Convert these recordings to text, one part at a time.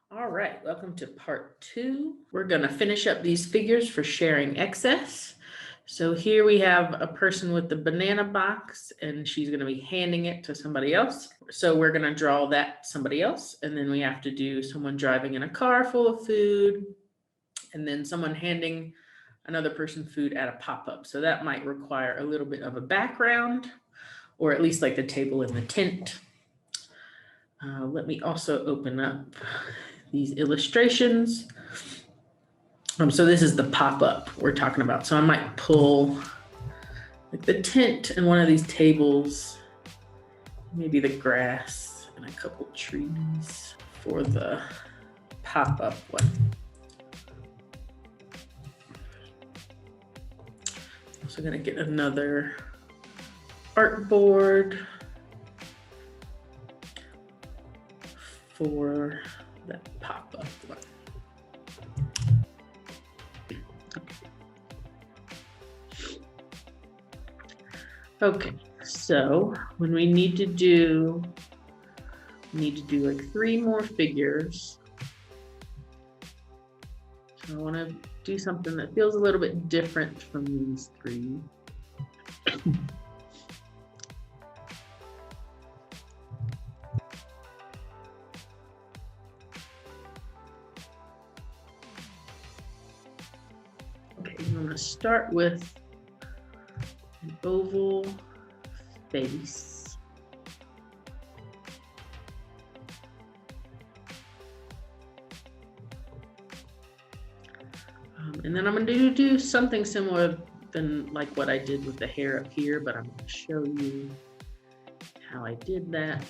All right, welcome to part 2. We're going to finish up these figures for sharing excess. So here we have a person with the banana box, and she's going to be handing it to somebody else. So we're going to draw that somebody else, and then we have to do someone driving in a car full of food, and then someone handing another person food at a pop-up. So that might require a little bit of a background, or at least like the table in the tent. Let me also open up these illustrations. So this is the pop-up we're talking about. So I might pull like the tent and one of these tables, maybe the grass and a couple trees for the pop-up one. I'm also gonna get another art board for that pop-up one. Okay, so when we need to do like 3 more figures. So I want to do something that feels a little bit different from these 3. Okay, I'm going to start with an oval face. And then I'm going to do something similar than like what I did with the hair up here, but I'm going to show you how I did that.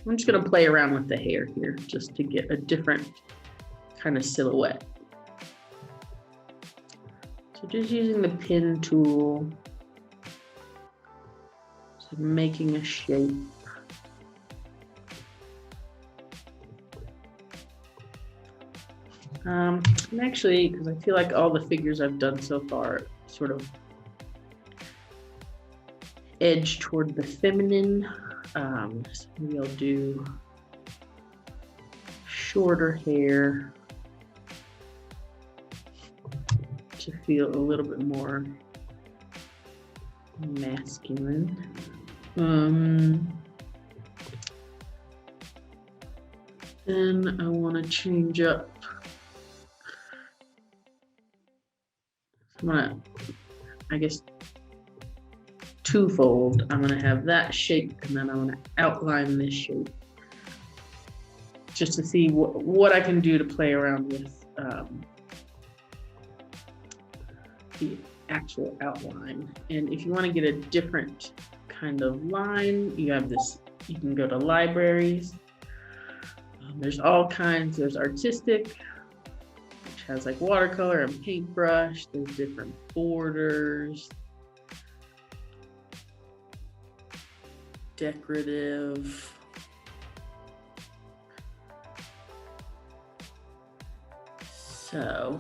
I'm just going to play around with the hair here just to get a different kind of silhouette. So just using the pin tool, so making a shape. And actually, because I feel like all the figures I've done so far sort of edge toward the feminine. So maybe I'll do shorter hair to feel a little bit more masculine. Then I want to change up. I'm gonna, I guess, twofold. I'm gonna have that shape, and then I'm gonna outline this shape, just to see what I can do to play around with the actual outline. And if you want to get a different kind of line, you have this. You can go to libraries. There's all kinds. There's artistic, has like watercolor and paintbrush. There's different borders, decorative. So,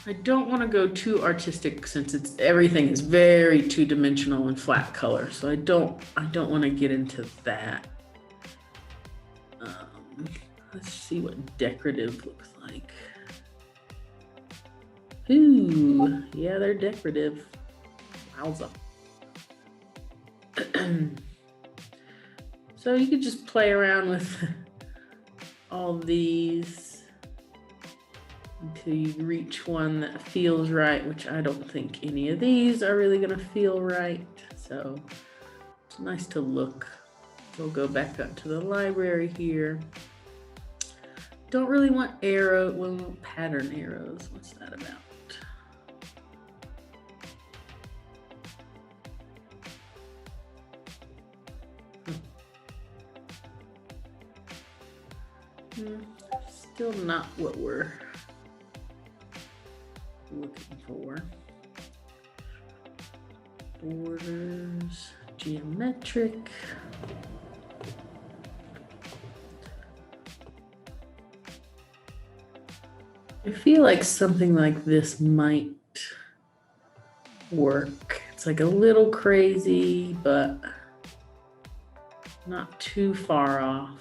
I don't want to go too artistic since everything is very two-dimensional and flat color. So I don't want to get into that. Let's see what decorative looks like. Ooh, yeah, they're decorative. Wowza. So you could just play around with all these until you reach one that feels right, which I don't think any of these are really gonna feel right. So it's nice to look. We'll go back up to the library here. Don't really want pattern arrows. What's that about? Still not what we're looking for. Borders, geometric. I feel like something like this might work. It's like a little crazy, but not too far off.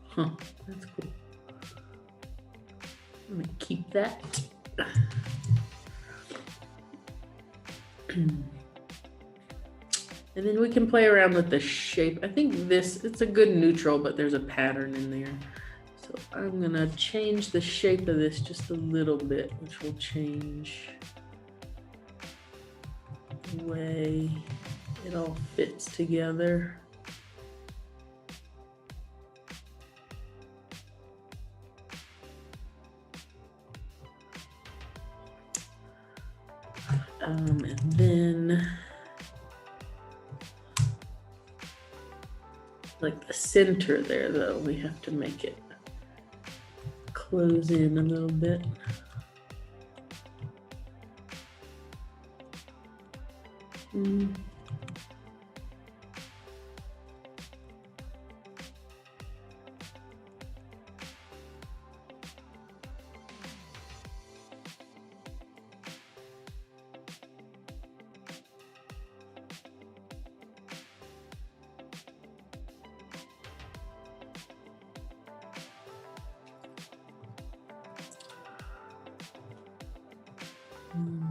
Huh, that's cool. I'm gonna keep that. And then we can play around with the shape. I think it's a good neutral, but there's a pattern in there. So I'm gonna change the shape of this just a little bit, which will change the way it all fits together. And then like the center there, though, we have to make it close in a little bit.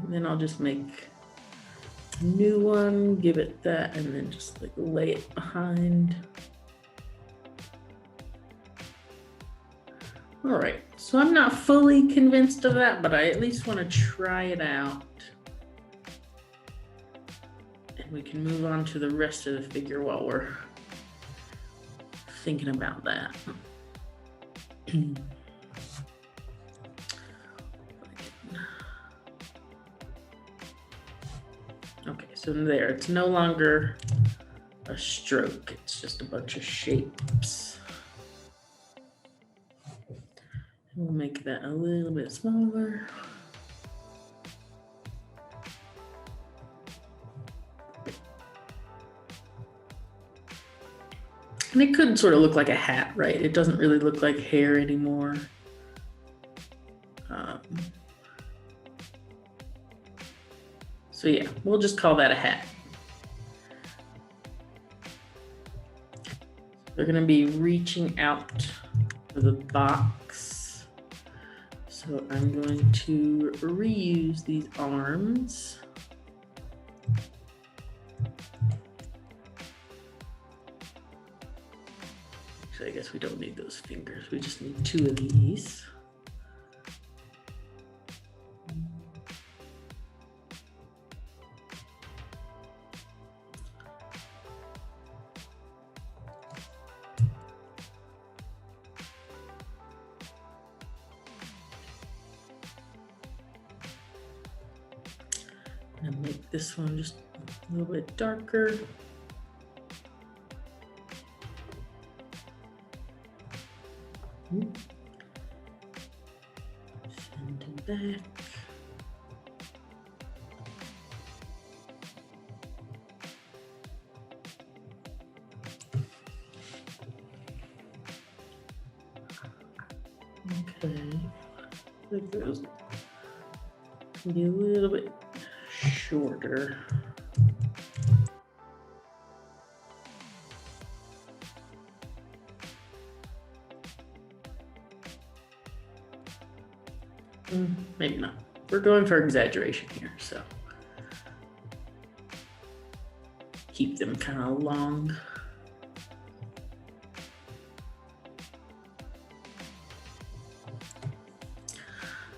Then I'll just make a new one, give it that, and then just like lay it behind. All right, so I'm not fully convinced of that, but I at least want to try it out. And we can move on to the rest of the figure while we're thinking about that. Okay, so there, it's no longer a stroke, it's just a bunch of shapes. We'll make that a little bit smaller. And it could sort of look like a hat, right? It doesn't really look like hair anymore. So yeah, we'll just call that a hat. They're gonna be reaching out for the box. So I'm going to reuse these arms. Actually, I guess we don't need those fingers. We just need 2 of these. And make this one just a little bit darker. Send it back. Okay, like those be a little bit shorter. Maybe not. We're going for exaggeration here, so keep them kind of long.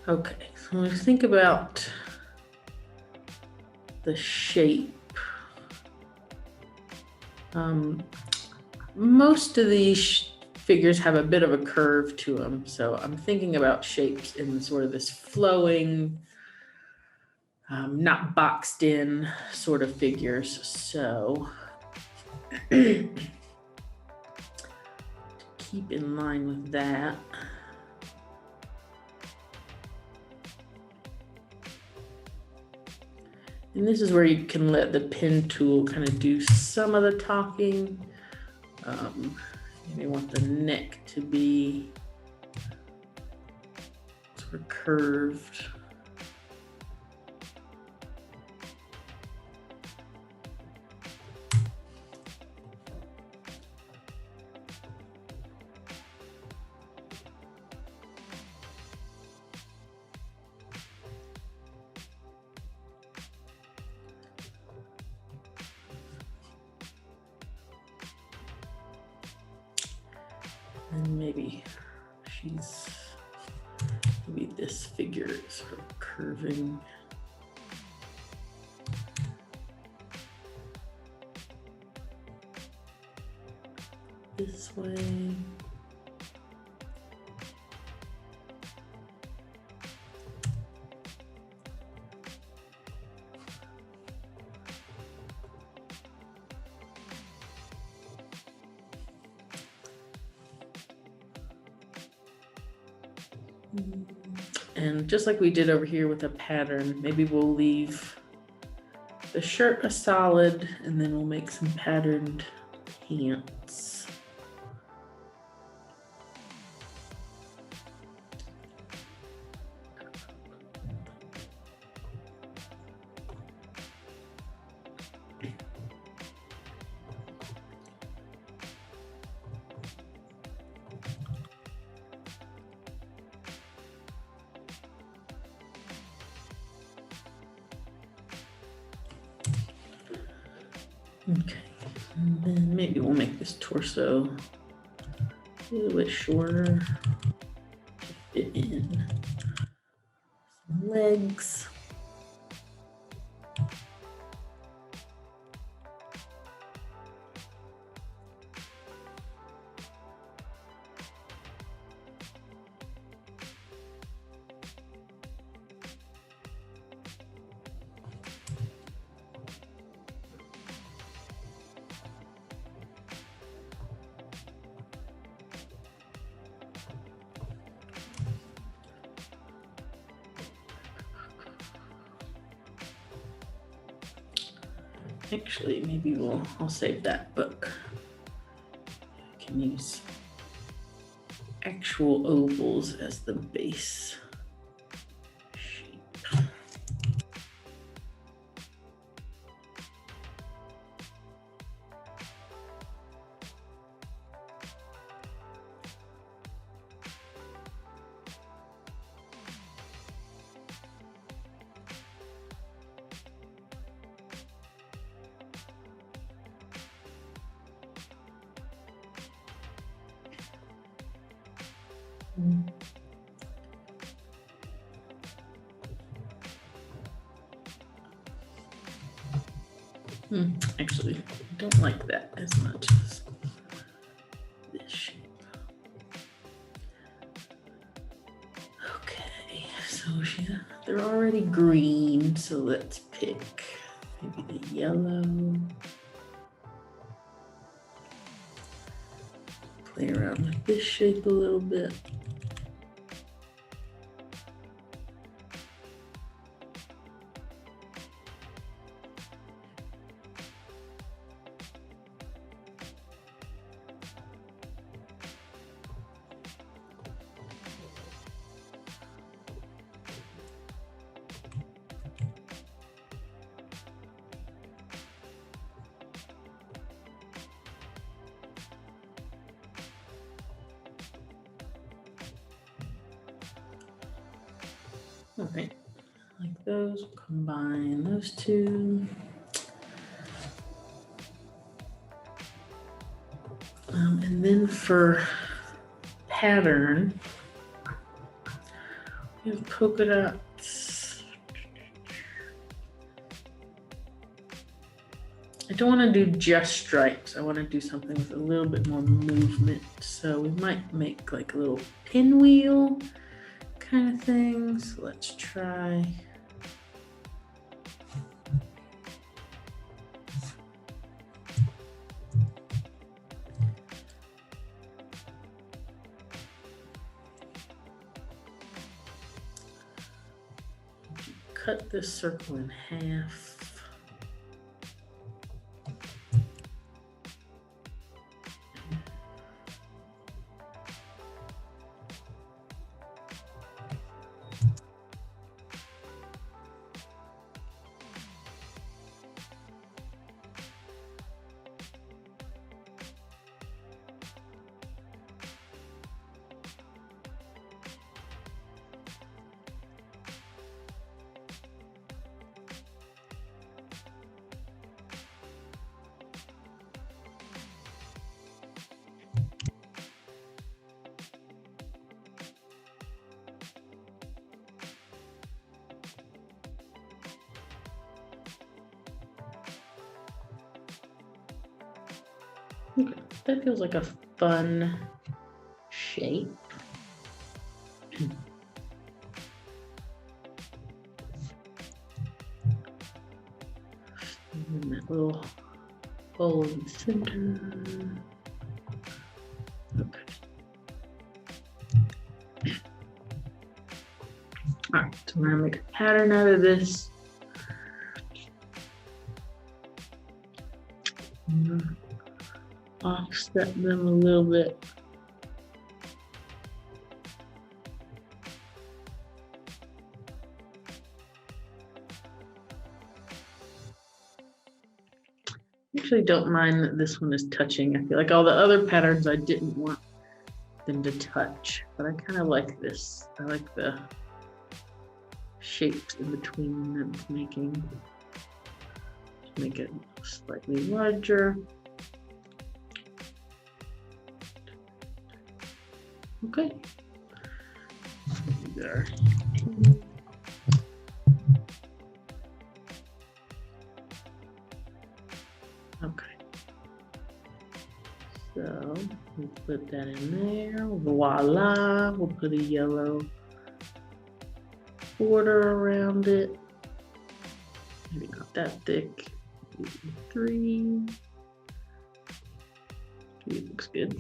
Okay, so when we think about the shape, most of these figures have a bit of a curve to them. So I'm thinking about shapes in sort of this flowing, not boxed in sort of figures. So to keep in line with that, and this is where you can let the pen tool kind of do some of the talking. You may want the neck to be sort of curved. And maybe maybe this figure is sort of curving. This way. And just like we did over here with a pattern, maybe we'll leave the shirt a solid and then we'll make some patterned pants. Okay, and then maybe we'll make this torso a little bit shorter to fit in. Some legs. Actually, maybe I'll save that book. I can use actual ovals as the base shape. Actually, I don't like that as much as this shape. Okay, so they're already green, so let's pick maybe the yellow. Play around with this shape a little bit. All right, like those, we'll combine those two. And then for pattern, we have polka dots. I don't want to do just stripes. I want to do something with a little bit more movement. So we might make like a little pinwheel kind of thing. So let's try. Cut this circle in half. Okay, that feels like a fun shape. And that little hole in the center. Okay. All right, so we're gonna make a pattern out of this. Offset them a little bit. Actually don't mind that this one is touching. I feel like all the other patterns I didn't want them to touch, but I kind of like this. I like the shapes in between that it's making. Make it slightly larger. Okay. There. Okay. So we'll put that in there. Voila. We'll put a yellow border around it. Maybe not that thick. 3. It looks good.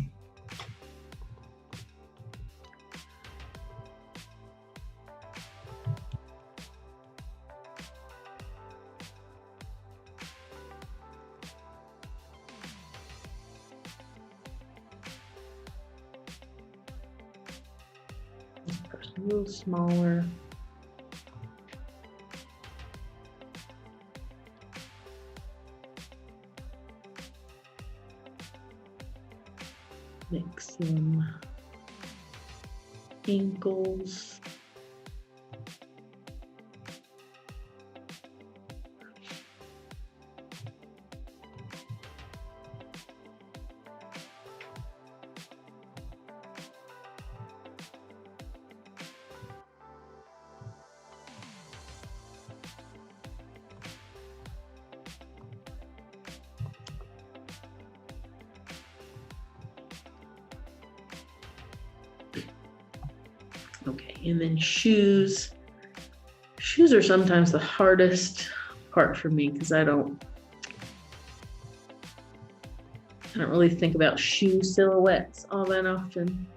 A little smaller. Make some ankles. Okay, and then shoes. Shoes are sometimes the hardest part for me because I don't really think about shoe silhouettes all that often.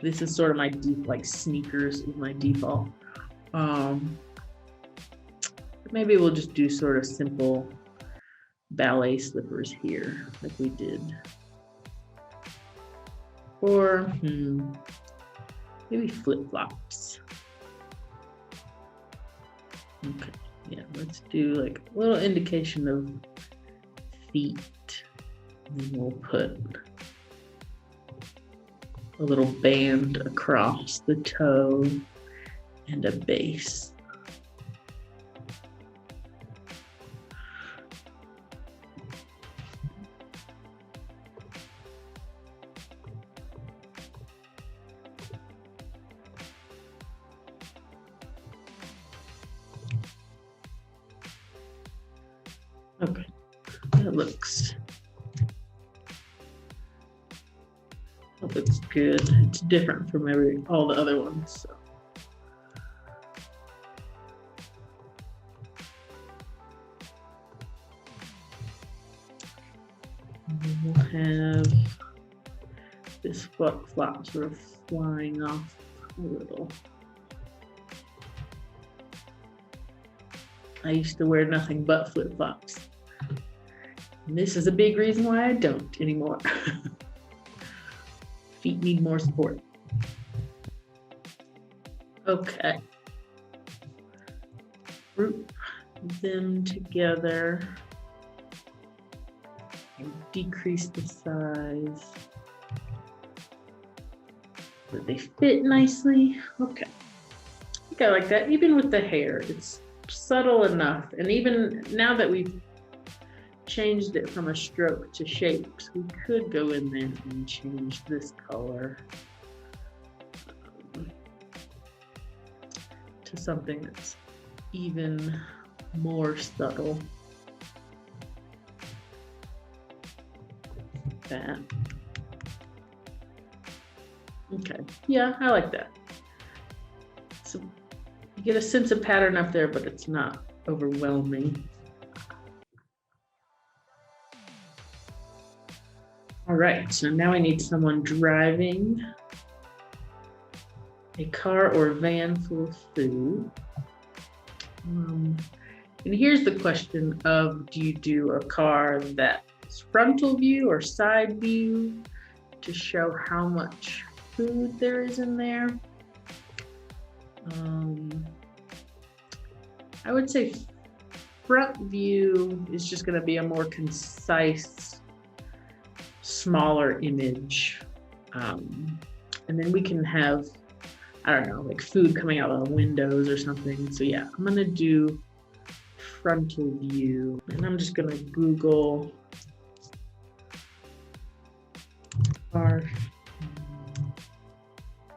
This is sort of my like sneakers is my default. Maybe we'll just do sort of simple ballet slippers here, like we did. Or maybe flip-flops. Okay, yeah, let's do like a little indication of feet. And then we'll put a little band across the toe and a base. Okay, that looks good. It's different from all the other ones. So. We'll have this flip-flop sort of flying off a little. I used to wear nothing but flip-flops. And this is a big reason why I don't anymore. Feet need more support. Okay. Group them together and decrease the size so that they fit nicely. Okay. I think I like that. Even with the hair, it's subtle enough. And even now that we've changed it from a stroke to shapes, we could go in there and change this color to something that's even more subtle. that. Okay, yeah, I like that. So you get a sense of pattern up there, but it's not overwhelming. All right, so now I need someone driving a car or van full of food. And here's the question of, do you do a car that's frontal view or side view to show how much food there is in there? I would say front view is just going to be a more concise, smaller image. And then we can have, I don't know, like food coming out of the windows or something. So yeah, I'm going to do frontal view, and I'm just going to Google car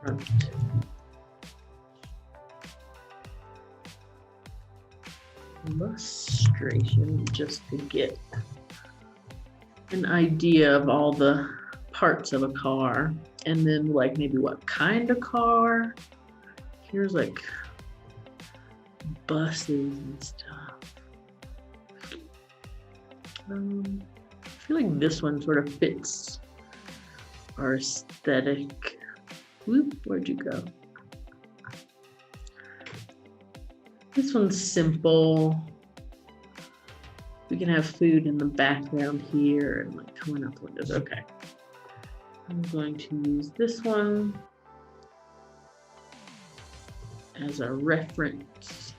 front. Illustration, just to get an idea of all the parts of a car, and then like maybe what kind of car. Here's like buses and stuff. I feel like this one sort of fits our aesthetic. Whoop, where'd you go? This one's simple. We can have food in the background here and like coming up windows. Okay. I'm going to use this one as a reference.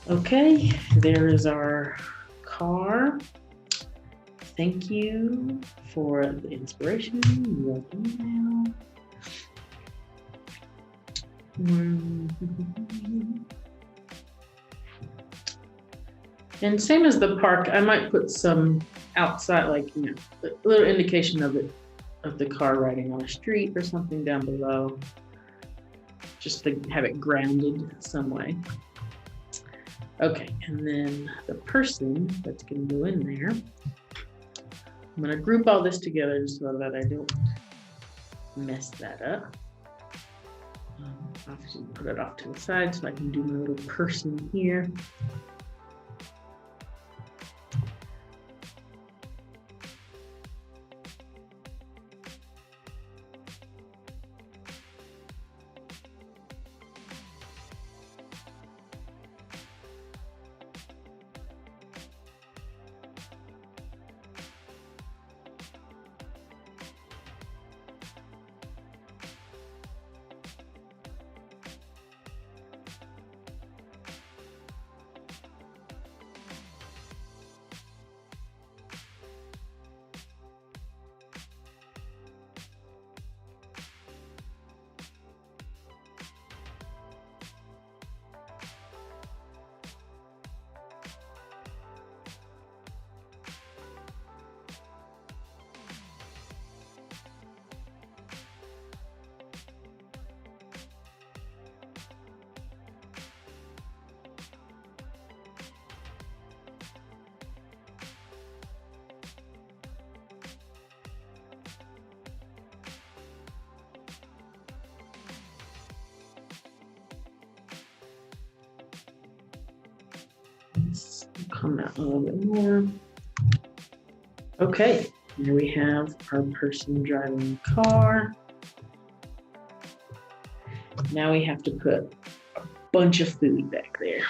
Okay, there is our car. Thank you for the inspiration, your email. And same as the park, I might put some outside, like, you know, a little indication of it, of the car riding on a street or something down below, just to have it grounded some way. Okay, and then the person that's going to go in there, I'm going to group all this together so that I don't mess that up. I'll just put it off to the side so I can do my little person here. Come out a little bit more. Okay, here we have our person driving the car. Now we have to put a bunch of food back there.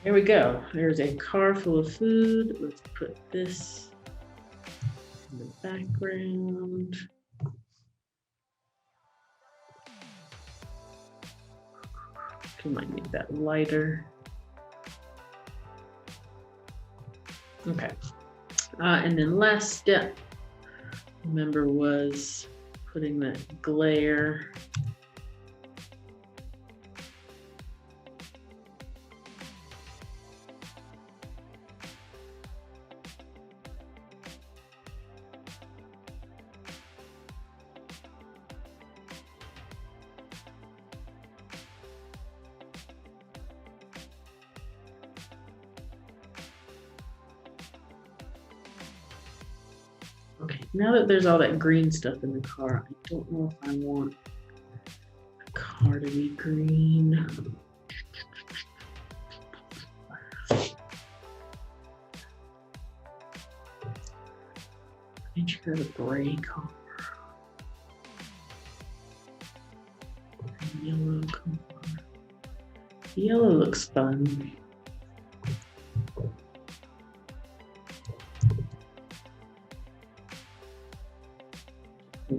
Here we go. There's a car full of food. Let's put this in the background. We might make that lighter. Okay. And then last step, remember, was putting that glare. Okay, now that there's all that green stuff in the car, I don't know if I want the car to be green. I think you got a gray car. Yellow car. Yellow looks fun.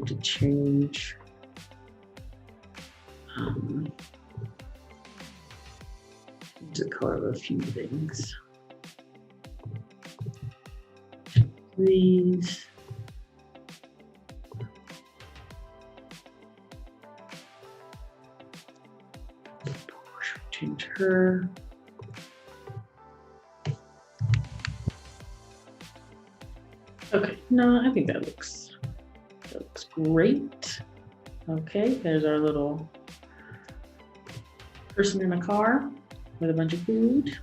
To change the color of a few things. Please. Change her. Okay, no, I think that looks great. Okay, there's our little person in a car with a bunch of food.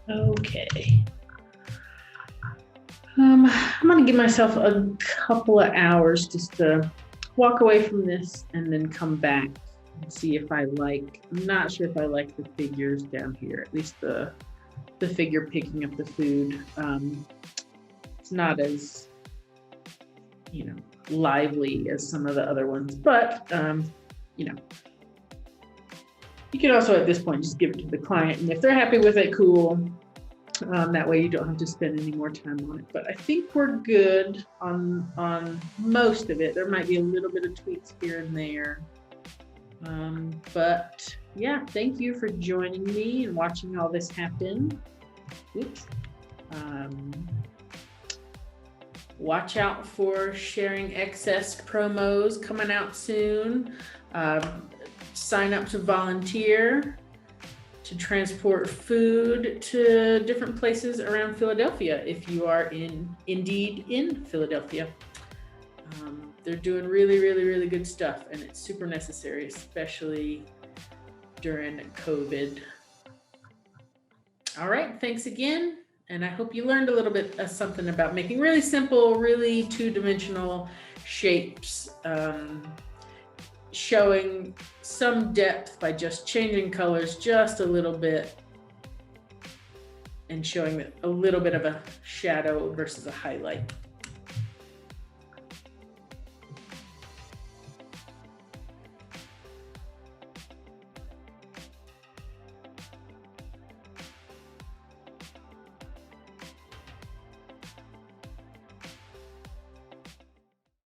Okay. I'm gonna give myself a couple of hours just to walk away from this and then come back and see if I like, I'm not sure if I like the figures down here, at least the figure picking up the food. It's not as, lively as some of the other ones, but, you can also at this point just give it to the client, and if they're happy with it, cool. That way you don't have to spend any more time on it. But I think we're good on most of it. There might be a little bit of tweaks here and there. But yeah, thank you for joining me and watching all this happen. Oops. Watch out for sharing excess promos coming out soon. Sign up to volunteer to transport food to different places around Philadelphia if you are indeed in Philadelphia. They're doing really, really, really good stuff, and it's super necessary, especially during COVID. All right, thanks again. And I hope you learned a little bit of something about making really simple, really two-dimensional shapes, showing some depth by just changing colors just a little bit and showing a little bit of a shadow versus a highlight.